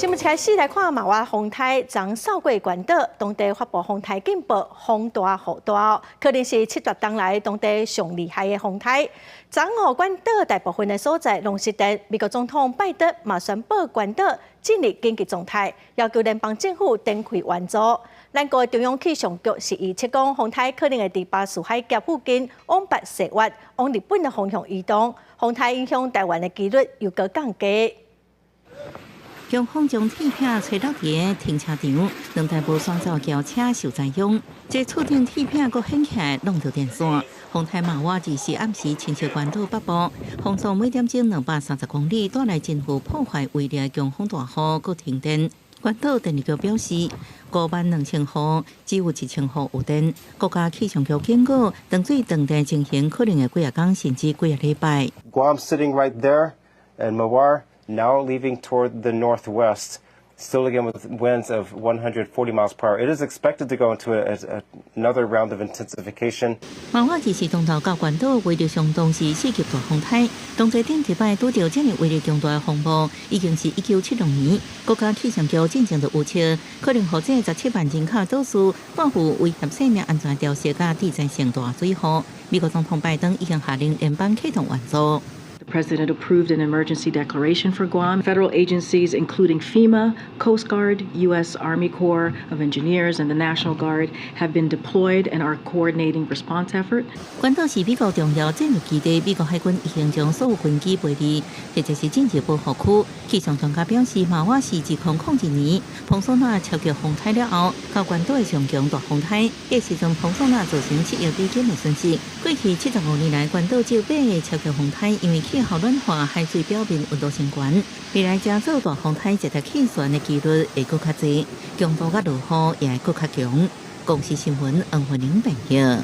新闻开始来看马湾风台将扫过关岛，当地发布风台警报，风大雨大，可能是7月当来当地上厉害的风台。昨午关岛大部分的所在拢熄灯，美国总统拜登嘛宣布关岛进入紧急状态，要求联邦政府展开援助。咱国中央气象局是预测讲，风台可能会伫巴士海峡附近往北西越，往日本的方向移动，风台影响台湾的几率又搁降低。警方将铁片吹落地停车场，两台无双造轿车受灾殃。这厝顶铁片阁掀起来，弄到电线。风台马瓦24暗时亲切关岛北部，风速每点钟230公里，带来近乎破坏威力强风大雨，阁停电。关岛电力局表示，52000户只有1000户有电。国家气象局警告，断水断电情形可能会几日天甚至几个礼拜。Guam sitting right there, and Mawar now leaving toward the northwest, still again with winds of 140 miles per hour. It is expected to go into another round of intensification. 马瓦24东岛到关岛威力相当是4级大风台，当地顶一摆拄到这样威力强大的风暴，已经是1976年。国家气象局进前就预测，可能或者17万人口倒数，半乎威胁生命安全调射甲地震性大水雨。美国总统拜登已经下令联邦启动援助。The President approved an emergency declaration for Guam. Federal agencies, including FEMA, Coast Guard, U.S. Army Corps of Engineers, and the National Guard, have been deployed and are coordinating response effort. 关岛是美国重要战略基地，美国海军已经将所有军机配置，这就是紧急保护区。气象专家表示，马瓦是自2001年蓬索纳超级风台了后，到关岛的上强大风台。迄时阵蓬索纳造成汽油比金的损失。过去75年来，关岛只有8个超级风台，因为气候暖化，海水表面温度升高。未来加做大风台，一台气旋的几率会更较低，强度甲落雨也会更较强。公司新闻，黄慧玲报道。